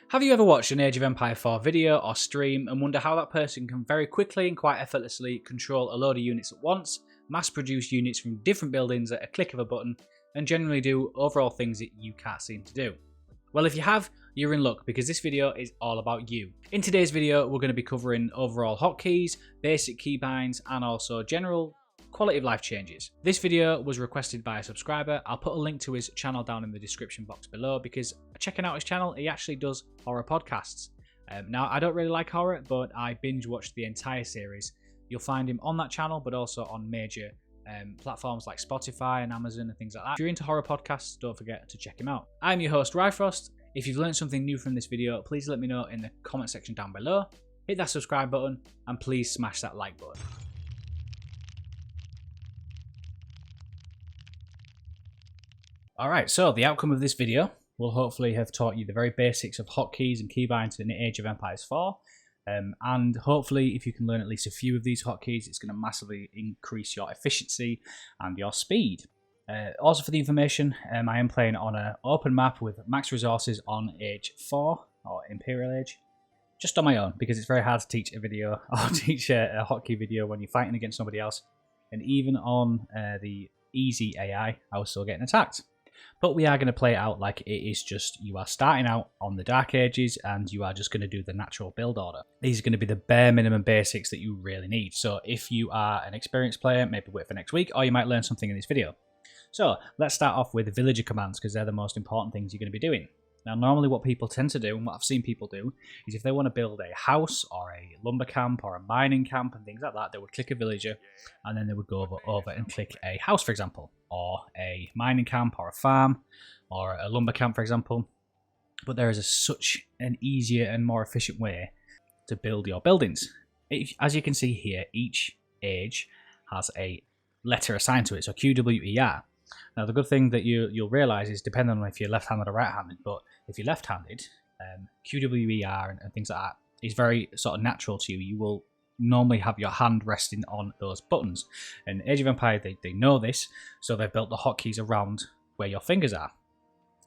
Have you ever watched an Age of Empire 4 video or stream and wonder how that person can very quickly and quite effortlessly control a load of units at once, mass produce units from different buildings at a click of a button, and generally do overall things that you can't seem to do? Well, if you have, you're in luck because this video is all about you. In today's video, we're going to be covering overall hotkeys, basic keybinds, and also general quality of life changes. This video was requested by a subscriber. I'll put a link to his channel down in the description box below because checking out his channel, he actually does horror podcasts. Now, I don't really like horror, but I binge watched the entire series. You'll find him on that channel, but also on major platforms like Spotify and Amazon and things like that. If you're into horror podcasts, don't forget to check him out. I'm your host, Ryfrost. If you've learned something new from this video, please let me know in the comment section down below. Hit that subscribe button and please smash that like button. Alright, so the outcome of this video will hopefully have taught you the very basics of hotkeys and keybinds in Age of Empires 4. And hopefully, if you can learn at least a few of these hotkeys, it's going to massively increase your efficiency and your speed. Also for the information, I am playing on an open map with max resources on Age 4, or Imperial Age. Just on my own, because it's very hard to teach a video, or teach a hotkey video when you're fighting against somebody else. And even on the easy AI, I was still getting attacked. But we are going to play it out like it is just you are starting out on the Dark Ages and you are just going to do the natural build order. These are going to be the bare minimum basics that you really need. So if you are an experienced player, maybe wait for next week, or you might learn something in this video. So let's start off with villager commands because they're the most important things you're going to be doing. Now, normally what people tend to do, and what I've seen people do, is if they want to build a house or a lumber camp or a mining camp and things like that, they would click a villager and then they would go over and click a house, for example, or a mining camp or a farm or a lumber camp, for example. But there is such an easier and more efficient way to build your buildings. As you can see here, each age has a letter assigned to it, so QWER. Now, the good thing that you'll realise is depending on if you're left-handed or right-handed, but if you're left-handed, QWER and things like that is very sort of natural to you. You will normally have your hand resting on those buttons. And Age of Empire, they know this, so they've built the hotkeys around where your fingers are.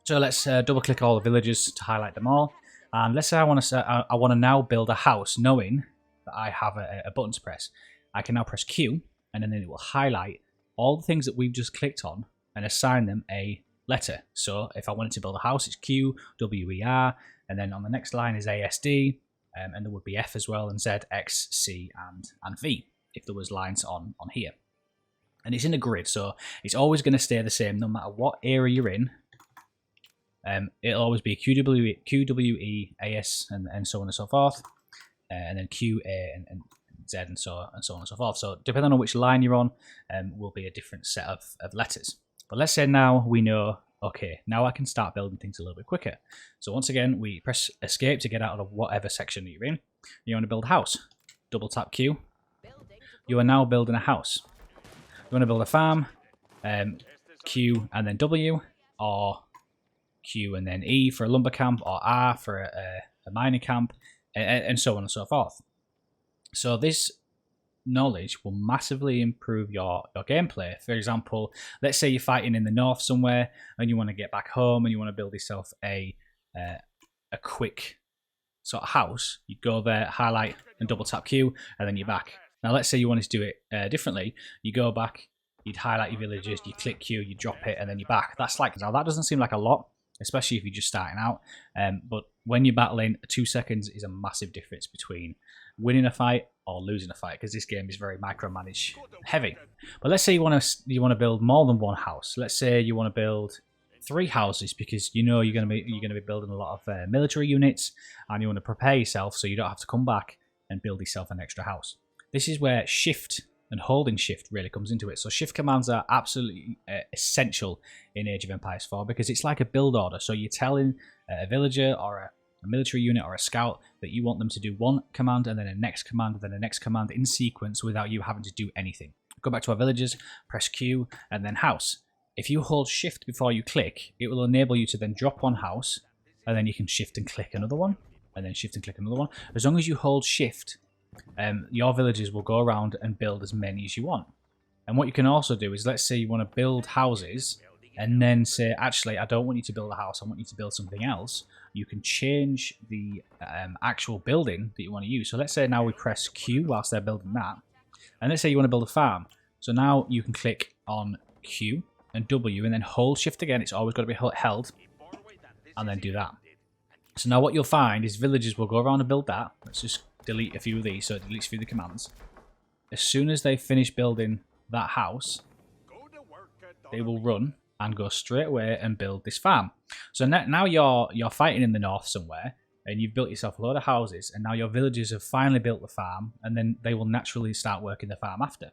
So let's double-click all the villages to highlight them all. And let's say I want to now build a house, knowing that I have a button to press. I can now press Q, and then it will highlight all the things that we've just clicked on and assign them a letter. So if I wanted to build a house, it's Q, W, E, R, and then on the next line is A, S, D, and there would be F as well, and Z, X, C, and V, if there was lines on here. And it's in a grid, so it's always going to stay the same no matter what area you're in. It'll always be Q, W, E, A, S, and so on and so forth, and then Q, A, and Z, and so on and so forth. So depending on which line you're on, will be a different set of letters. But let's say now we know, okay, now I can start building things a little bit quicker. So once again, we press escape to get out of whatever section you're in. You want to build a house. Double tap Q. You are now building a house. You want to build a farm, Q and then W, or Q and then E for a lumber camp, or R for a mining camp, and so on and so forth. So this knowledge will massively improve your gameplay. For example, let's say you're fighting in the north somewhere and you want to get back home and you want to build yourself a quick sort of house. You go there, highlight and double tap Q, and then you're back. Now let's say you wanted to do it differently. You go back, you'd highlight your villages, you click Q, you drop it, and then you're back. Now that doesn't seem like a lot, especially if you're just starting out, but when you're battling, 2 seconds is a massive difference between winning a fight or losing a fight, because this game is very micromanage heavy. But let's say you want to build more than one house. Let's say you want to build 3 houses because you know you're going to be building a lot of military units, and you want to prepare yourself so you don't have to come back and build yourself an extra house. This is where shift and holding shift really comes into it. So shift commands are absolutely essential in Age of Empires 4 because it's like a build order. So you're telling a villager or a military unit or a scout that you want them to do one command and then a next command and then a next command in sequence without you having to do anything. Go back to our villagers, press Q, and then house. If you hold shift before you click, it will enable you to then drop one house, and then you can shift and click another one, and then shift and click another one. As long as you hold shift, your villagers will go around and build as many as you want. And what you can also do is, let's say you want to build houses and then say, actually, I don't want you to build a house, I want you to build something else, you can change the actual building that you want to use. So let's say now we press Q whilst they're building that, and let's say you want to build a farm. So now you can click on Q and W and then hold shift again. It's always got to be held, and then do that. So now what you'll find is villagers will go around and build that. Let's just delete a few of these so it deletes a few of the commands. As soon as they finish building that house, they will run and go straight away and build this farm. So now you're fighting in the north somewhere, and you've built yourself a load of houses, and now your villagers have finally built the farm, and then they will naturally start working the farm after.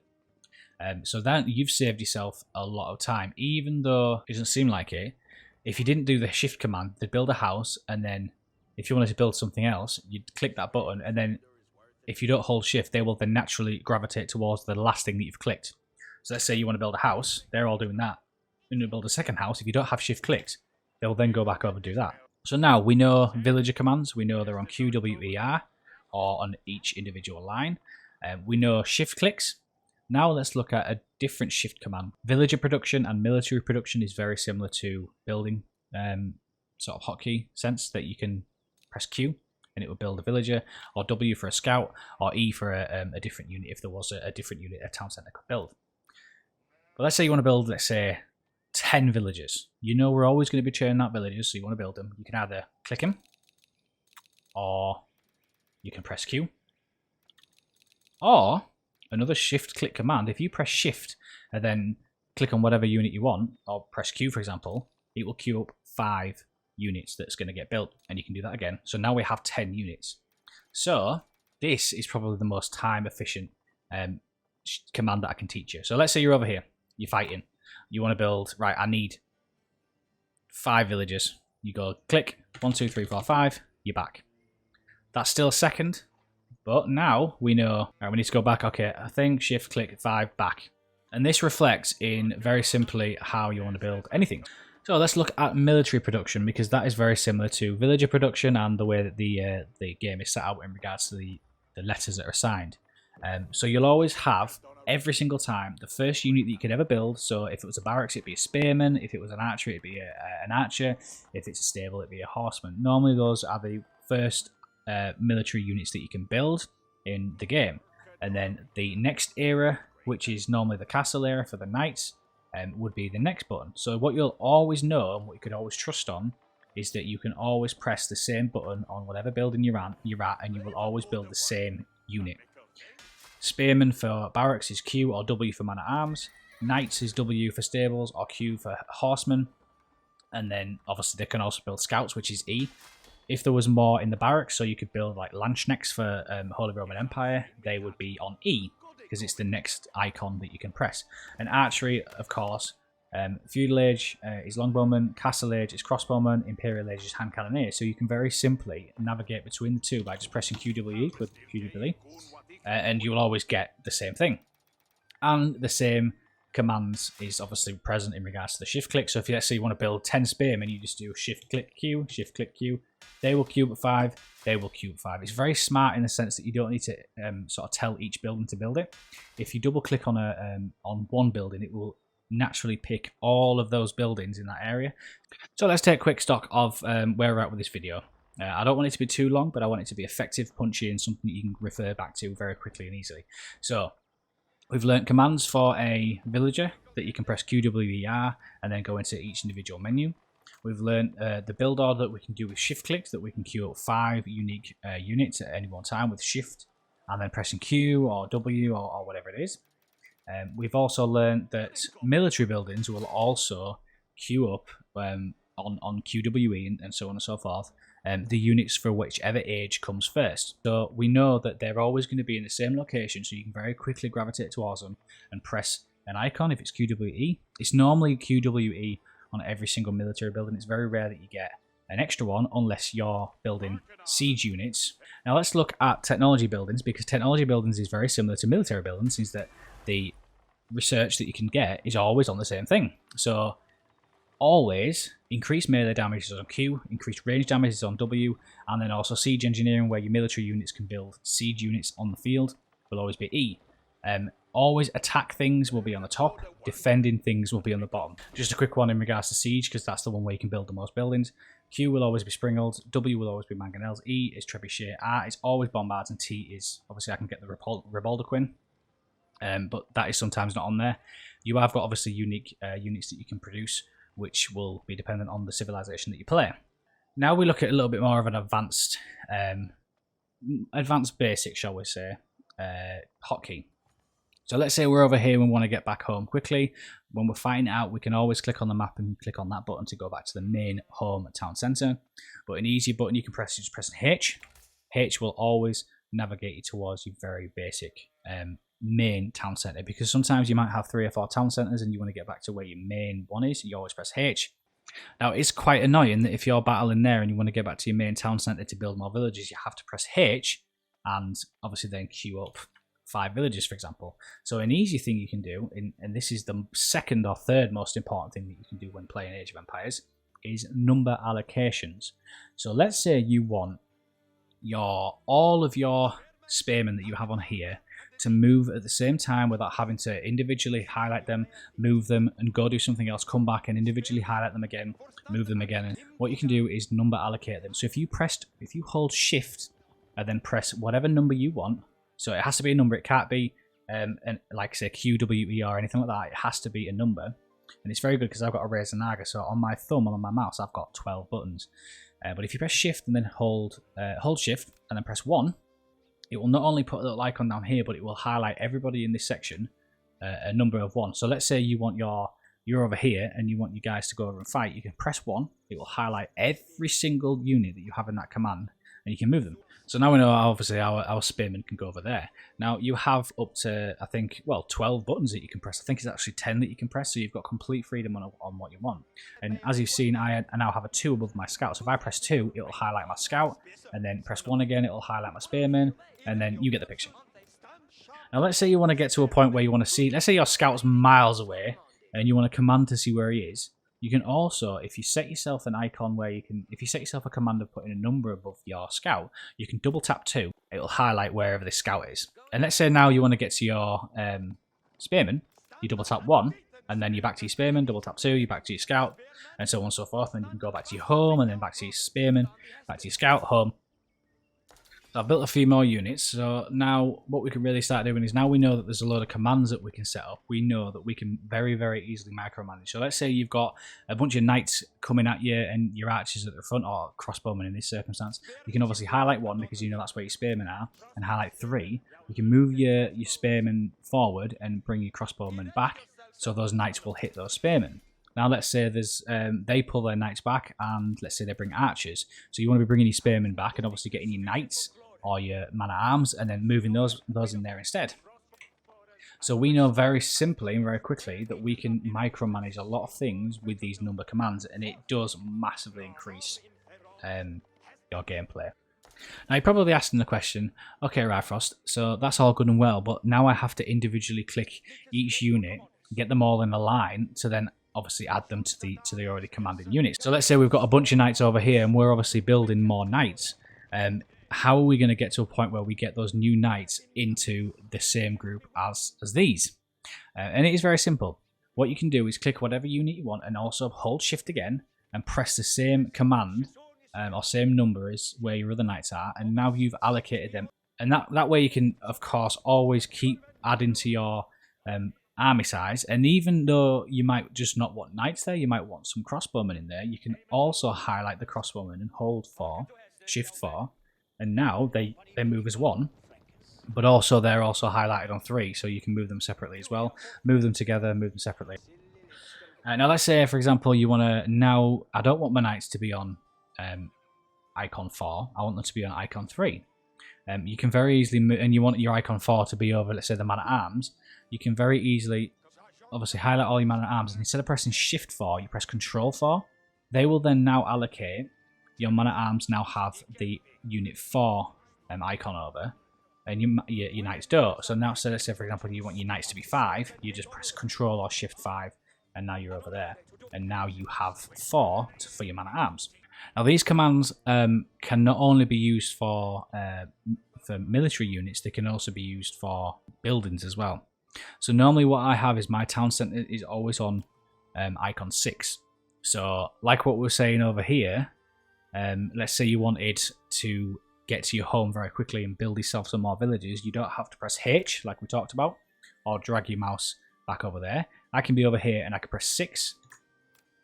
So then you've saved yourself a lot of time, even though it doesn't seem like it. If you didn't do the shift command, they'd build a house, and then if you wanted to build something else, you'd click that button, and then if you don't hold shift, they will then naturally gravitate towards the last thing that you've clicked. So let's say you want to build a house, they're all doing that. And you build a second house, if you don't have shift clicked, they'll then go back over and do that. So now we know villager commands, we know they're on Q, W, E, R, or on each individual line. We know shift clicks. Now let's look at a different shift command. Villager production and military production is very similar to building sort of hotkey sense, that you can press Q and it will build a villager, or W for a scout, or E for a different unit if there was a different unit a town centre could build. But let's say you want to build, let's say, 10 villagers. You know we're always going to be churning out villagers, so you want to build them. You can either click them, or you can press Q, or another shift click command. If you press shift and then click on whatever unit you want, or press Q for example, it will queue up 5 units that's going to get built, and you can do that again. So now we have 10 units. So this is probably the most time efficient command that I can teach you. So let's say you're over here, you're fighting, you want to build, right, I need 5 villagers. You go click 1 2 3 4 5, you're back. That's still a second, but now we know, right, we need to go back. Okay, I think shift click 5 back. And this reflects in very simply how you want to build anything. So let's look at military production, because that is very similar to villager production and the way that the game is set out in regards to the letters that are assigned. So you'll always have, every single time, the first unit that you could ever build. So if it was a barracks, it'd be a spearman. If it was an archer, it'd be an archer. If it's a stable, it'd be a horseman. Normally those are the first military units that you can build in the game. And then the next era, which is normally the castle era for the knights, would be the next button. So what you'll always know, and what you could always trust on, is that you can always press the same button on whatever building you're at, and you will always build the same unit. Spearman for barracks is Q or W for man-at-arms. Knights is W for stables or Q for horsemen. And then obviously they can also build scouts, which is E. If there was more in the barracks, so you could build like Landsknechts for Holy Roman Empire, they would be on E, because it's the next icon that you can press. And archery, of course, feudal age is longbowman, castle age is crossbowman, imperial age is hand cannoneer. So you can very simply navigate between the two by just pressing QWE with QWE, and you will always get the same thing. And the same commands is obviously present in regards to the shift click. So if you, let's say you want to build 10 spearmen, you just do shift click Q, shift click Q. They will queue at 5, they will queue at 5. It's very smart in the sense that you don't need to sort of tell each building to build it. If you double click on one building, it will naturally pick all of those buildings in that area. So let's take a quick stock of where we're at with this video. I don't want it to be too long, but I want it to be effective, punchy, and something that you can refer back to very quickly and easily. So we've learnt commands for a villager that you can press QWER and then go into each individual menu. We've learnt the build order that we can do with shift click, that we can queue up 5 unique units at any one time with shift and then pressing Q or W or whatever it is. We've also learnt that military buildings will also queue up on QWE and so on and so forth, the units for whichever age comes first. So we know that they're always going to be in the same location, so you can very quickly gravitate towards them and press an icon if it's QWE. It's normally QWE on every single military building. It's very rare that you get an extra one unless you're building siege units. Now let's look at technology buildings, because technology buildings is very similar to military buildings, is that the research that you can get is always on the same thing. So always increased melee damage is on Q, increased range damage is on W, and then also siege engineering, where your military units can build siege units on the field, will always be E. always attack things will be on the top, defending things will be on the bottom. Just a quick one in regards to siege, because that's the one where you can build the most buildings. Q will always be springald, W will always be mangonels, E is trebuchet, R is always bombards, and T is, obviously I can get the Rebaldaquin, but that is sometimes not on there. You have got obviously unique units that you can produce, which will be dependent on the civilization that you play. Now we look at a little bit more of an advanced basic, shall we say, hotkey. So let's say we're over here and we want to get back home quickly. When we're fighting it out, we can always click on the map and click on that button to go back to the main home town centre. But an easy button you can press is just pressing H. H will always navigate you towards your very basic main town centre, because sometimes you might have 3 or 4 town centres and you want to get back to where your main one is. You always press H. Now, it's quite annoying that if you're battling there and you want to get back to your main town centre to build more villages, you have to press H and obviously then queue up 5 villages, for example. So an easy thing you can do, and this is the second or third most important thing that you can do when playing Age of Empires, is number allocations. So let's say you want all of your spearmen that you have on here to move at the same time without having to individually highlight them, move them, and go do something else, come back and individually highlight them again, move them again. And what you can do is number allocate them. So if you hold shift and then press whatever number you want, so it has to be a number, it can't be like say QWE or anything like that, it has to be a number. And it's very good because I've got a Razer Naga, so on my thumb and on my mouse I've got 12 buttons. But if you press shift and then hold shift and then press 1, it will not only put a little icon down here, but it will highlight everybody in this section a number of 1. So let's say you want you're over here and you want you guys to go over and fight, you can press 1, it will highlight every single unit that you have in that command, and you can move them. So now we know obviously our spearmen can go over there. Now you have up to, I think, well, 12 buttons that you can press. I think it's actually 10 that you can press, so you've got complete freedom on what you want. And as you've seen, I now have a 2 above my scout. So if I press 2, it'll highlight my scout, and then press 1 again, it'll highlight my spearmen, and then you get the picture. Now let's say you want to get to a point where you want to see, let's say your scout's miles away, and you want to command to see where he is. You can also, if you set yourself an icon where if you set yourself a command of putting a number above your scout, you can double tap 2, it'll highlight wherever the scout is. And let's say now you want to get to your spearman, you double tap 1, and then you're back to your spearman, double tap 2, you're back to your scout, and so on and so forth. And you can go back to your home, and then back to your spearman, back to your scout, home. So I've built a few more units, so now what we can really start doing is, now we know that there's a load of commands that we can set up, we know that we can very, very easily micromanage. So let's say you've got a bunch of knights coming at you and your archers at the front, or crossbowmen in this circumstance. You can obviously highlight 1 because you know that's where your spearmen are, and highlight 3. You can move your spearmen forward and bring your crossbowmen back, so those knights will hit those spearmen. Now let's say they pull their knights back, and let's say they bring archers. So you want to be bringing your spearmen back and obviously getting your knights or your man-at-arms and then moving those in there instead. So we know very simply and very quickly that we can micromanage a lot of things with these number commands, and it does massively increase your gameplay. Now you're probably asking the question, okay, Ryfrost, so that's all good and well, but now I have to individually click each unit, get them all in a line to then obviously add them to the already commanding units. So let's say we've got a bunch of knights over here and we're obviously building more knights. How are we going to get to a point where we get those new knights into the same group as these? And it is very simple. What you can do is click whatever unit you want and also hold shift again and press the same command or same number as where your other knights are, and now you've allocated them. And that way you can, of course, always keep adding to your army size. And even though you might just not want knights there, you might want some crossbowmen in there, you can also highlight the crossbowmen and hold shift 4. And now they move as 1, but also they're also highlighted on 3, so you can move them separately as well. Move them together, move them separately. Now let's say, for example, you want to, now I don't want my knights to be on icon 4, I want them to be on icon 3. You can very easily move, and you want your icon 4 to be over, let's say, the man-at-arms. You can very easily, obviously, highlight all your man-at-arms, and instead of pressing shift 4, you press control 4. They will then now allocate. Your man-at-arms now have the unit 4 icon over, and your knights don't. So now, so let's say, for example, you want your knights to be 5, you just press control or shift 5, and now you're over there. And now you have 4 for your man-at-arms. Now these commands can not only be used for military units, they can also be used for buildings as well. So normally what I have is my town center is always on icon 6. So like what we were saying over here, let's say you wanted to get to your home very quickly and build yourself some more villages, you don't have to press H like we talked about, or drag your mouse back over there. I can be over here and I can press 6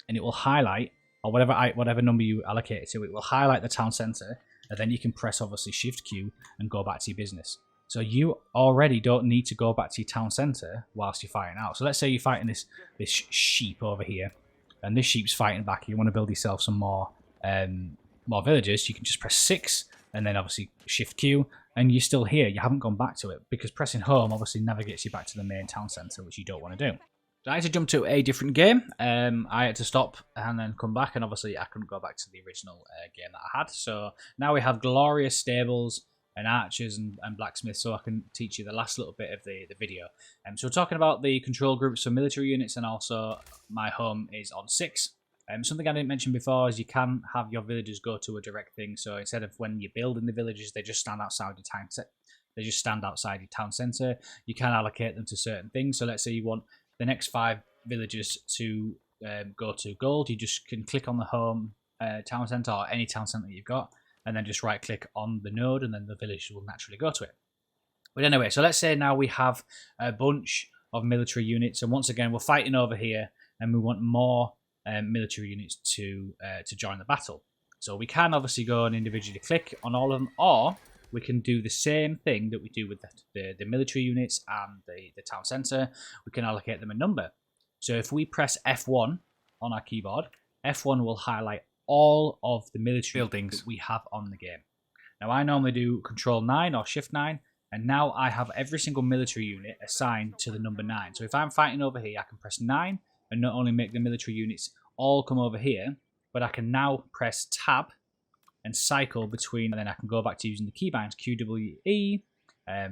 and it will highlight, or whatever number you allocate it to, it will highlight the town center, and then you can press obviously Shift Q and go back to your business. So you already don't need to go back to your town center whilst you're fighting out. So let's say you're fighting this sheep over here, and this sheep's fighting back. You want to build yourself some more villages. You can just press 6 and then obviously Shift Q, and you're still here. You haven't gone back to it, because pressing home obviously navigates you back to the main town center, which you don't want to do. So I had to jump to a different game. I had to stop and then come back, and obviously I couldn't go back to the original game that I had. So now we have glorious stables and archers and blacksmiths, so I can teach you the last little bit of the video. So we're talking about the control groups for military units, and also my home is on 6. Something I didn't mention before is you can have your villagers go to a direct thing. So instead of when you're building the villages, they just stand outside your town. They just stand outside your town center. You can allocate them to certain things. So let's say you want the next 5 villages to go to gold. You just can click on the home town center, or any town center you've got, and then just right click on the node, and then the village will naturally go to it. But anyway, so let's say now we have a bunch of military units, and once again we're fighting over here, and we want more military units to join the battle. So we can obviously go and individually click on all of them, or we can do the same thing that we do with the military units and the town center. We can allocate them a number. So if we press F1 on our keyboard, F1 will highlight all of the military buildings that we have on the game. Now I normally do Control 9 or Shift 9, and now I have every single military unit assigned to the number 9. So if I'm fighting over here, I can press 9 and not only make the military units all come over here, but I can now press Tab and cycle between, and then I can go back to using the keybinds, QWE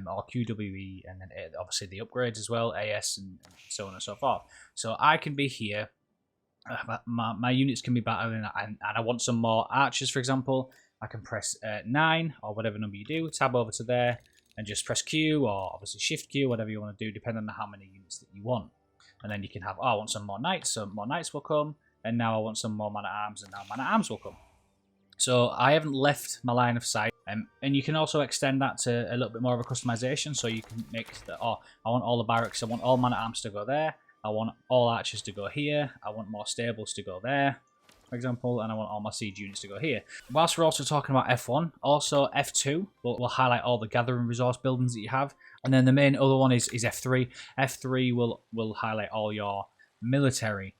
or QWE, and then obviously the upgrades as well, AS and so on and so forth. So I can be here, my units can be battling, and I want some more archers, for example. I can press 9 or whatever number you do, tab over to there, and just press Q or obviously Shift Q, whatever you want to do, depending on how many units that you want. And then you can have, oh, I want some more knights, so more knights will come, and now I want some more man-at-arms, and now man-at-arms will come. So I haven't left my line of sight, and you can also extend that to a little bit more of a customization. So you can make the, oh, I want all the barracks, I want all man-at-arms to go there, I want all archers to go here, I want more stables to go there, for example, and I want all my siege units to go here. Whilst we're also talking about F1, also F2 will highlight all the gathering resource buildings that you have, and then the main other one is F3. F3 will highlight all your military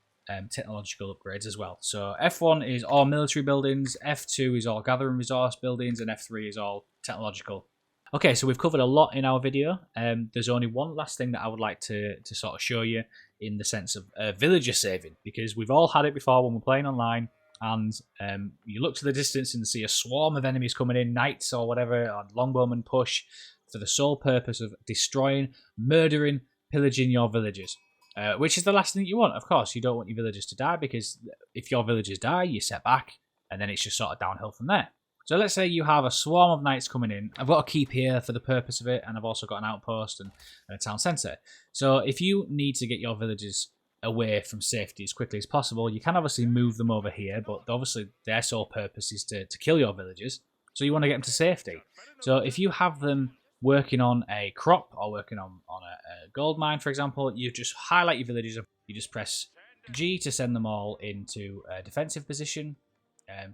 technological upgrades as well. So F1 is all military buildings, F2 is all gathering resource buildings, and F3 is all technological. Okay, so we've covered a lot in our video. There's only one last thing that I would like to sort of show you, in the sense of villager saving, because we've all had it before when we're playing online, and you look to the distance and see a swarm of enemies coming in, knights or whatever, on longbowmen push, for the sole purpose of destroying, murdering, pillaging your villages. Which is the last thing you want, of course. You don't want your villagers to die, because if your villagers die, you set back, and then it's just sort of downhill from there. So let's say you have a swarm of knights coming in. I've got a keep here for the purpose of it, and I've also got an outpost and a town centre. So if you need to get your villagers away from safety as quickly as possible, you can obviously move them over here, but obviously their sole purpose is to kill your villagers. So you want to get them to safety. So if you have them working on a crop or working on a gold mine, for example, you just highlight your villagers. You just press G to send them all into a defensive position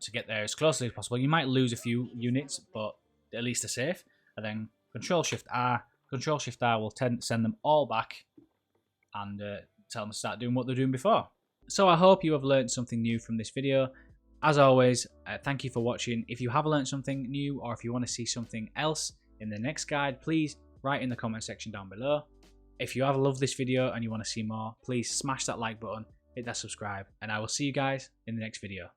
to get there as closely as possible. You might lose a few units, but at least they're safe. And then Control Shift R. Control Shift R will send them all back and tell them to start doing what they're doing before. So I hope you have learned something new from this video. As always, thank you for watching. If you have learned something new, or if you want to see something else in the next guide, please write in the comment section down below. If you have loved this video and you want to see more, please smash that like button, hit that subscribe, and I will see you guys in the next video.